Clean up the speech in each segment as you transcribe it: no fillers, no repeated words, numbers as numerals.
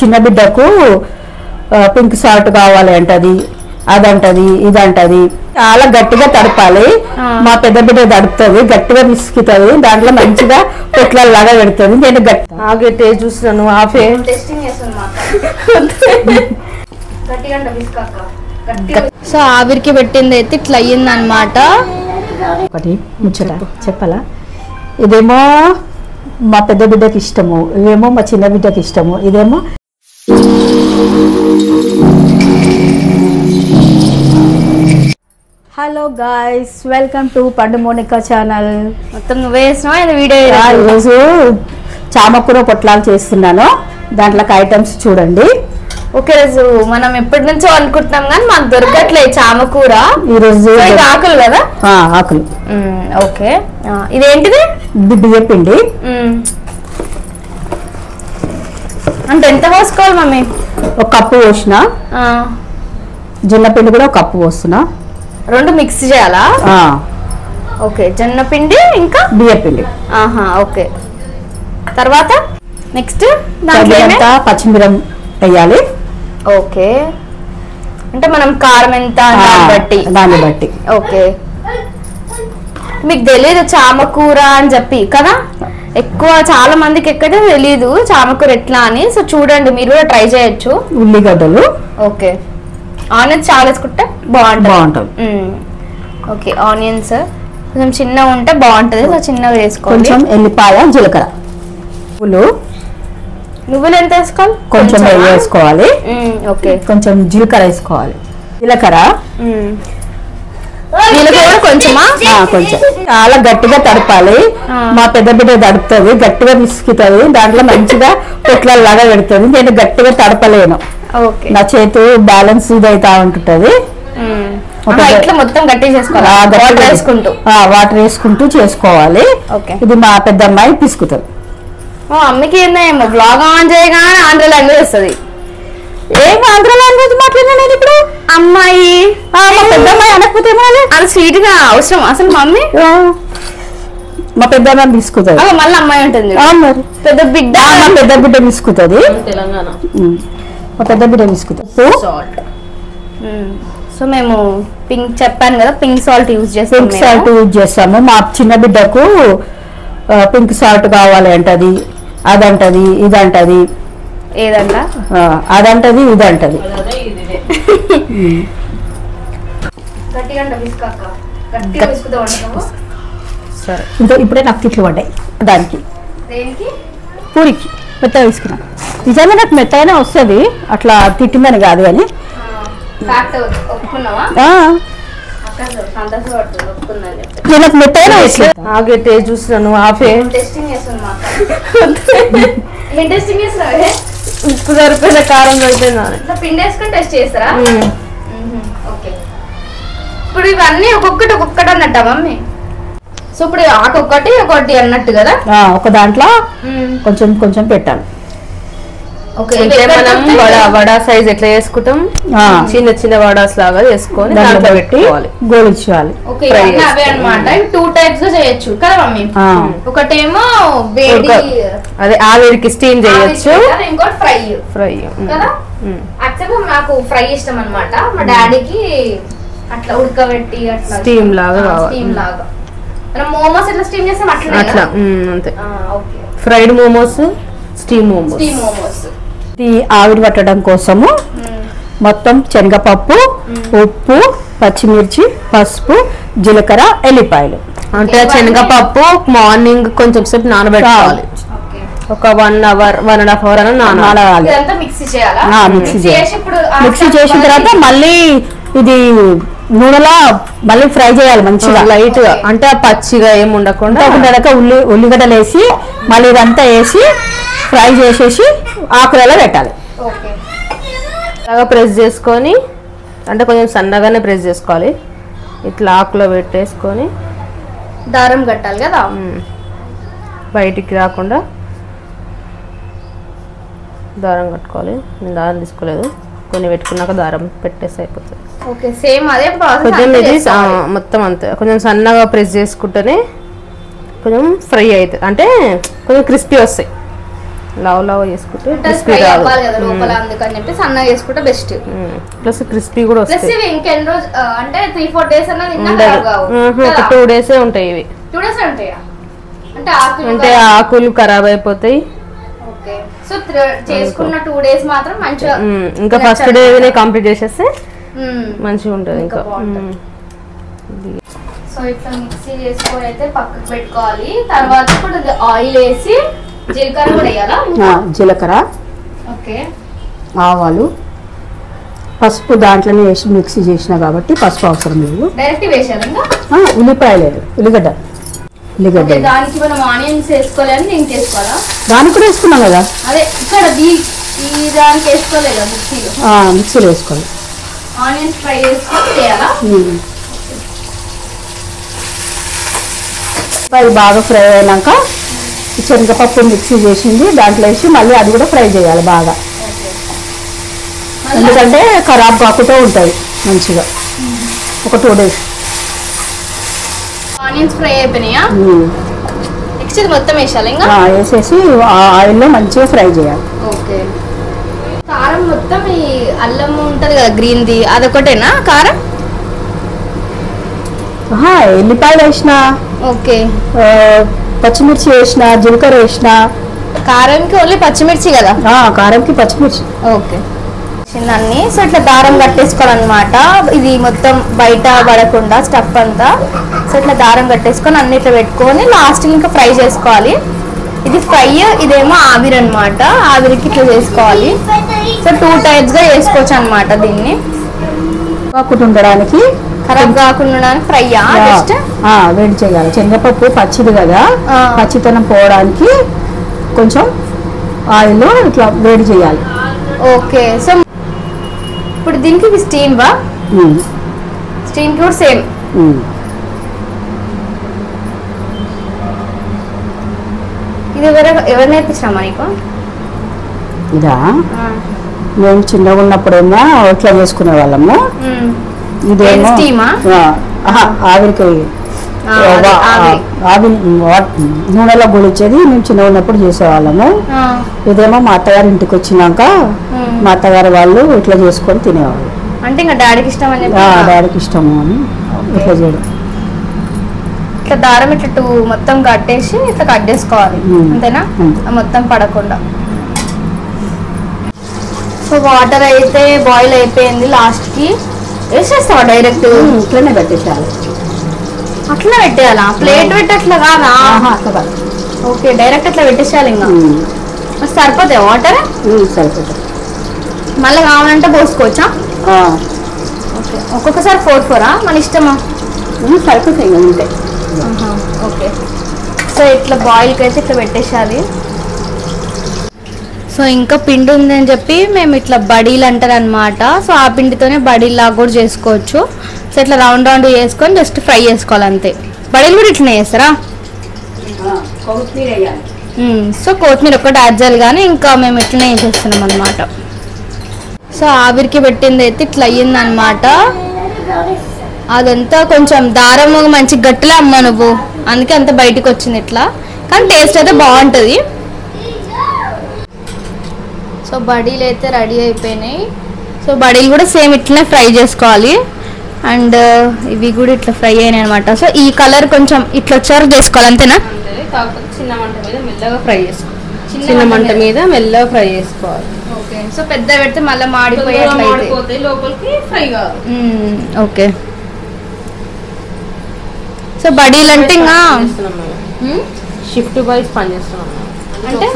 చిన్న బిడ్డకు pink salt కావాలి అంటది, అదంటది, ఇదంటది. చాలా గట్టిగా తడపాలి. మా పెద్ద బిడ్డ తడుపుతుంది, గట్టిగా విసుకుతుంది, దాంట్లో మంచిగా పొట్లలాగా పెడుతుంది. నేను గట్టి చూస్తున్నాను సో ఆవిరికి పెట్టింది అయితే ఇట్లా అయ్యింది అనమాట. ఒకటి ముచ్చట చెప్పాలా, ఇదేమో మా పెద్ద బిడ్డకి ఇష్టము, ఇదేమో మా చిన్న బిడ్డకి ఇష్టము. ఇదేమో హలో గాయ్స్, వెల్కమ్ టు పండు మోనికా ఛానల్. మొత్తం నువ్వే వేసినావా వీడియో? ఈరోజు చామకూర పొట్లాలు చేస్తున్నాను, దాంట్లోకి ఐటమ్స్ చూడండి. ఓకే, రోజు మనం ఎప్పటి నుంచో అనుకుంటున్నాం కానీ మాకు దొరకట్లేదు చామకూర. ఈరోజు ఆకులు కదా? ఆకులు. ఓకే, ఇదేంటిది? బియ్యం పిండి. అంటే ఎంత పోసుకోవాలి మమ్మీ? ఒక కప్పు పోసిన. జొన్న పిండి కూడా ఒక కప్పు పోస్తున్నా. రెండు మిక్స్ చేయాలా? ఓకే, జొన్న పిండి ఇంకా బియ్యం పిండి. ఓకే, తర్వాత నెక్స్ట్ పచ్చిమిరం వేయాలి. ఓకే, అంటే మనం కారం ఎంత దాన్ని బట్టి. ఓకే, మీకు తెలియదు చామకూర అని చెప్పి కదా, ఎక్కువ చాలా మందికి ఎక్కడే తెలియదు చామకూర ఎట్లా అని. సో చూడండి, మీరు కూడా ట్రై చేయొచ్చు. ఉల్లిగడ్డలు, ఓకే, ఆనియన్స్ చాలా వేసుకుంటే బాగుంటుంది. ఓకే, ఆనియన్స్ కొంచెం చిన్నగా ఉంటే బాగుంటుంది, సో చిన్నగా వేసుకోవాలి. కొంచెం ఎల్లిపాయ, జీలకర్ర. నువ్వులు ఎంత వేసుకోవాలి? కొంచెం వేసుకోవాలి. ఓకే, కొంచెం జీలకర్ర వేసుకోవాలి. జీలకర్ర కొంచెమా? కొంచెం. చాలా గట్టిగా తడపాలి. మా పెద్ద బిడ్డ తడుపుతుంది, గట్టిగా విసుకుతుంది, దాంట్లో మంచిగా పొట్లలాగా పెడుతుంది. నేను గట్టిగా తడపలేను, నా చేతు బ్యాలెన్స్ ఇదైతా ఉంటుంటది. మొత్తం గట్టి చేసుకోవాలి, వాటర్ వేసుకుంటూ చేసుకోవాలి. ఇది మా పెద్ద అమ్మాయి పిసుకుతుంది. అమ్మకి ఏందేమో బ్లాగ్ ఆన్ చేయగానే ఆంధ్ర లాంగ్వేజ్ వస్తుంది. ఏం ఆంధ్ర లాంగ్వేజ్ మాట్లాడినా నేను ఇప్పుడు? అమ్మాయి పెద్ద అమ్మాయి అనకపోతే అది స్వీట్ గా అవసరం అసలు? మమ్మీ మా పెద్ద అమ్మాయి తీసుకుతుంది, మళ్ళీ అమ్మాయి ఉంటుంది. మరి పెద్ద బిడ్డ, మా పెద్ద బిడ్డ తీసుకుతుంది, తెలంగాణ. మా పెద్ద బిడ్డ తీసుకుతుంది. సో మేము పింక్ చెప్పాను కదా, పింక్ సాల్ట్ యూజ్ చేస్తాం. పింక్ సాల్ట్ యూజ్ చేస్తాము. మా చిన్న బిడ్డకు పింక్ సాల్ట్ కావాలి అంటది, అదంటది, ఇదంటది. ఏదంట? అదంటది, ఇదంటది. ఇప్పుడే నాకు తిట్లు పడ్డాయి దానికి, పూరికి మెత్తగా తీసుకున్నా. నిజంగా నాకు మెత్తగానే వస్తుంది, అట్లా తిట్టిందని కాదు కానీ. నాకు మెత్తగానే వస్తుంది. ఆగే చూస్తున్నాను, ఆఫే ఉప్పు సరిపోయిన, కారం సరిపోయినా పిండి వేసుకొని టెస్ట్ చేస్తారా? ఇప్పుడు ఇవన్నీ ఒక్కొక్కటి అన్నట్ట మమ్మీ? సో ఇప్పుడు ఆకొక్కటి ఒకటి అన్నట్టు కదా, ఒక దాంట్లో కొంచెం కొంచెం పెట్టాలి. మనం వడ సైజ్ ఎట్లా చేసుకుంటాం, చిన్న చిన్న వడాస్ లాగా చేసుకొని దాంట్లో పెట్టుకోవాలి, గోలించాలి. అవే అనమాట. 2 టైప్స్ గా చేయొచ్చు కదా మమ్మీ? ఒకటేమో అదే ఆవిరికి స్టీమ్ చేయొచ్చు, ఇంకోటి ఫ్రై కదా. యాక్చువల్గా నాకు ఫ్రై ఇష్టం అనమాట, మా డాడీకి అట్లా ఉడకబెట్టి అట్లా స్టీమ్ లాగా. మనం మోమోస్ ఎట్లా స్టీమ్ చేస్తాం అట్లా అంతే. Fried momos, steam momos. ఇది ఆవిరి పట్టడం కోసము మొత్తం శనగపప్పు, ఉప్పు, పచ్చిమిర్చి, పసుపు, జీలకర్ర, ఎల్లిపాయలు. అంటే శనగపప్పు మార్నింగ్ కొంచెం సేపు నానబెట్టుకోవాలి, ఒక 1 అవర్ 1.5 అవర్ అని నానబెట్టాలి. మిక్సీ చేసిన తర్వాత మళ్ళీ ఇది నూనెలో మళ్ళీ ఫ్రై చేయాలి మంచిగా, లైట్ గా. అంటే పచ్చిగా ఏమి ఉండకుండా ఉల్లిగడ్డలు వేసి మళ్ళీ ఇదంతా వేసి ఫ్రై చేసేసి ఆకులలో పెట్టాలి. బాగా ప్రెస్ చేసుకొని, అంటే కొంచెం సన్నగానే ప్రెస్ చేసుకోవాలి. ఇట్లా ఆకులో పెట్టేసుకొని దారం కట్టాలి కదా, బయటికి రాకుండా దారం కట్టుకోవాలి. నేను దారం తీసుకోలేదు, కొన్ని పెట్టుకున్నాక దారం పెట్టేసి అయిపోతుంది. ఓకే, సేమ్ అదే కొంచెం ఇది మొత్తం అంతే. కొంచెం సన్నగా ప్రెస్ చేసుకుంటేనే కొంచెం ఫ్రై అవుతుంది, అంటే కొంచెం క్రిస్పీ వస్తాయి. లవ్ చేసుకుంటే ఫ్రై అవ్వాలి కదా లోపల, అందుకని చెప్పి సన్నగా చేసుకుంటే బెస్ట్. ప్లస్ క్రిస్పీ కూడా వస్తాయి. ఇవి ఇంకెన్ని రోజు అంటే 3-4 days అన్నా తిన్నా ఒక 2 days ఉంటాయి ఇవి. 2 days ఉంటాయా? అంటే ఆకులు ఖరాబ్ అయిపోతాయి. ఓకే. సో చేసుకున్న 2 days మాత్రం మంచిగా, ఇంకా ఫస్ట్ డే కంప్లీట్ చేసేస్తే మంచిగా ఉంటుంది ఇంకా. సో ఇట్లా మిక్సీ చేసుకొని అయితే పక్కకు పెట్టుకోవాలి. తర్వాత ఇప్పుడు ఆయిల్ వేసి జీలకర్ర కూడా వేయాలా? జీలకర్ర, ఓకే, ఆవాలు, పసుపు దాంట్లోనే వేసి మిక్సీ చేసిన కాబట్టి పసుపు అవసరం లేదు. డైరెక్ట్ వేసారు. ఉల్లిపాయలు, ఉల్లిగడ్డ దానికి మనం ఆనియన్స్ వేసుకోవాలని నేను చేసుకోవాలా? దానికి కూడా వేసుకున్నాం కదా. అదే ఇక్కడ ఈ దానికి వేసుకోలేదు మిక్సీలో. మిక్సీలో వేసుకోవాలి. ఆనియన్స్ ఫ్రై చేసుకొని చేయాలా? అది బాగా ఫ్రై అయినాక శనగపప్పు మిక్సీ చేసింది దాంట్లో వేసి మళ్ళీ అది కూడా ఫ్రై చేయాలి బాగా, ఎందుకంటే ఖరాబ్ కాకుండా ఉంటుంది మంచిగా. ఒక 2 days. ఆనియన్స్ ఫ్రై అయిపోయినాయా? నెక్స్ట్ ఇది మొత్తం వేసాలి ఇంకా వేసేసి ఆయిల్లో మంచిగా ఫ్రై చేయాలి. ఓకే. కారం మొత్తం ఈ అల్లం ఉంటది కదా గ్రీన్ది, అదొకటేనా కారం? ఎల్లిపాయలు వేసిన, ఓకే, పచ్చిమిర్చి వేసిన, జీలకర్ర వేసిన. కారంకి ఓన్లీ పచ్చిమిర్చి కదా? కారంకి పచ్చిమిర్చి. ఓకే. అన్ని సో ఇట్లా దారం కట్టేసుకోవాలన్నమాట. ఇది మొత్తం బయట పడకుండా స్టఫ్ అంతా. సో ఇట్లా దారం కట్టేసుకొని అన్ని ఇట్లా పెట్టుకొని లాస్ట్ ఇంకా ఫ్రై చేసుకోవాలి. ఇది ఫ్రై, ఇదేమో ఆవిరి అనమాట. ఆవిరికి ఇట్లా చేసుకోవాలి. సో 2 types గా చేసుకోవచ్చు అనమాట దీన్ని. ఉండడానికి ఖరాబ్ కాకుండా ఫ్రై జస్ట్ వేడి చేయాలి. శనగపప్పు పచ్చిది కదా, పచ్చితనం పోవడానికి కొంచెం ఆయిల్లో ఇట్లా వేడి చేయాలి. ఓకే. సో ఇప్పుడు దీనికి స్టీమ్ వా? స్టీమ్ కూడా సేమ్. ఇది ఎవరు నేర్పించామా నీకు? ఇదా మేము చిన్నగా ఉన్నప్పుడేమో ఇట్లా చేసుకునే వాళ్ళము. ఇదేమో ఆవిరికి నూనెలో గొలిచేది మేము చిన్నగా ఉన్నప్పుడు చేసేవాళ్ళము. ఇదేమో మా అత్తగారి ఇంటికి వచ్చినాక మా అత్తగారు వాళ్ళు ఇట్లా చేసుకొని తినేవాళ్ళు. అంటే ఇంకా డాడీకి ఇష్టం అని డాడీకి ఇష్టము అని ఇట్లా చేయడం. ఇట్లా దారం ఇట్లా మొత్తం కట్టేసి ఇట్లా కట్ చేసుకోవాలి అంతేనా? మొత్తం పడకుండా. సో వాటర్ అయితే బాయిల్ అయిపోయింది. లాస్ట్ కి వేసేస్తావా డైరెక్ట్? ఇట్లనే పెట్టేసేయాలి. అట్లా పెట్టేయాలా? ప్లేట్ పెట్టి అట్లా కాదా? ఓకే, డైరెక్ట్ అట్లా పెట్టేసేయాలి. ఇంకా సరిపోతాయి వాటర్? సరిపోతాయి. మళ్ళీ కావాలంటే పోసుకోవచ్చా? ఓకే. ఒక్కొక్కసారి 4 మన ఇష్టమా? సరిపోతాయి ఉంటాయి. ఓకే. సో ఇట్లా బాయిల్కి అయితే ఇట్లా పెట్టేసేయాలి. సో ఇంకా పిండి ఉందని చెప్పి మేము ఇట్లా బడీలు అంటారు అనమాట. సో ఆ పిండితోనే బడీలాగా కూడా చేసుకోవచ్చు. సో ఇట్లా రౌండ్ రౌండ్ చేసుకొని జస్ట్ ఫ్రై చేసుకోవాలి అంతే. బడీలు కూడా ఇట్లనే చేస్తారా? సో కొత్తిమీర ఒక్కటి యాడ్ చేయాలి, కానీ ఇంకా మేము ఇట్లనే చేస్తున్నాం అనమాట. సో ఆవిరికి పెట్టింది అయితే ఇట్లా అయ్యింది అనమాట. అదంతా కొంచెం దారం మంచి గట్టిలా అమ్మా నువ్వు, అందుకే అంత బయటికి వచ్చింది ఇట్లా. కానీ టేస్ట్ అయితే బాగుంటుంది. సో బడీలు అయితే రెడీ అయిపోయినాయి. సో బడీలు కూడా సేమ్ ఇట్లనే ఫ్రై చేసుకోవాలి. అండ్ ఇవి కూడా ఇట్లా ఫ్రై అయినాయి అనమాట. సో ఈ కలర్ కొంచెం ఇట్లా వచ్చారు చేసుకోవాలి అంతేనా? కాకపోతే చిన్న మంట మీద మెల్లగా ఫ్రై చేసుకోవాలి. చిన్న మంట మీద మెల్లగా ఫ్రై చేసుకోవాలి. ఓకే. సో పెద్ద పెడితే మళ్ళీ మాడిపోయి లోపలికి ఫ్రై కావాలి. ఓకే. సో బడీలు అంటే ఇంకా షిఫ్ట్ వైజ్ పని చేస్తున్నాం. అంటే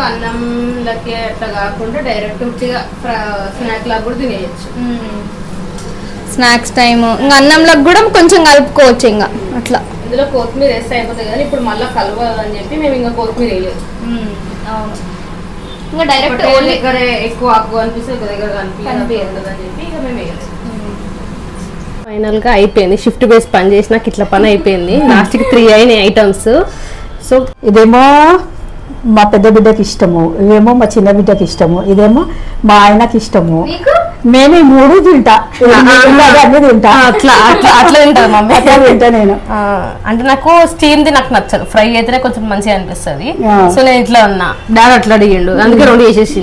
అన్నంలకి అట్లా కాకుండా డైరెక్ట్ స్నాక్ లాగా కూడా తినేయచ్చు. స్నాక్స్ టైమ్ ఇంకా అన్నంలోకి కూడా కొంచెం కలుపుకోవచ్చు. ఇంకా అట్లా ఇందులో కొత్తిమీర వేస్తే అయిపోతుంది, కానీ ఇప్పుడు మళ్ళీ కలవాలని చెప్పి మేము ఇంకా కొత్తిమీర వేయలేదు. అవును, ఇంకా డైరెక్ట్ దగ్గర ఎక్కువ ఆకు అనిపిస్తే ఒక దగ్గర కనిపించదు అని చెప్పి ఇక మేము వేయలేదు. ఫైనల్ గా అయిపోయింది. షిఫ్ట్ బేస్ పని చేసి నాకు ఇట్లా పని అయిపోయింది. లాస్ట్ కి 3 అయినాయి ఐటమ్స్. సో ఇదేమో మా పెద్ద బిడ్డకి ఇష్టము, ఇవేమో మా చిన్న బిడ్డకి ఇష్టము, ఇదేమో మా ఆయనకి ఇష్టము. నేను ఈ 3 తింటా, అన్ని తింటా. అట్లా అట్లా అట్లా తింటారు మమ్మీ. అట్లా తింటా నేను. అంటే నాకు స్టీమ్ ది నాకు నచ్చదు, ఫ్రై అయితేనే కొంచెం మంచిగా అనిపిస్తుంది. సో నేను ఇట్లా ఉన్నా, డాడీ అట్లా అడిగిండు, అందుకే 2 చేసేసి.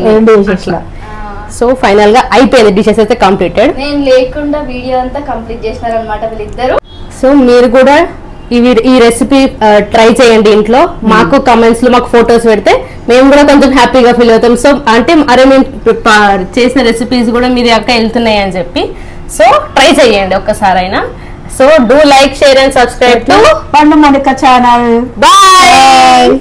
సో ఫైనల్ గా అయిపోయింది, డిషెస్ అయితే కంప్లీటెడ్. నేను లేకుండా వీడియో అంతా కంప్లీట్ చేసినారనమాట వీళ్ళిద్దరు. సో మీరు కూడా ఈ రెసిపీ ట్రై చేయండి ఇంట్లో, మాకు కమెంట్స్ లో మాకు ఫొటోస్ పెడితే మేము కూడా కొంచెం హ్యాపీగా ఫీల్ అవుతాం. సో అంటే అరే మేము చేసిన రెసిపీస్ కూడా మీరు అక్క వెళ్తున్నాయి అని చెప్పి. సో ట్రై చేయండి ఒక్కసారైనా. So do like, share and subscribe to పండు మౌనిక ఛానల్. బాయ్.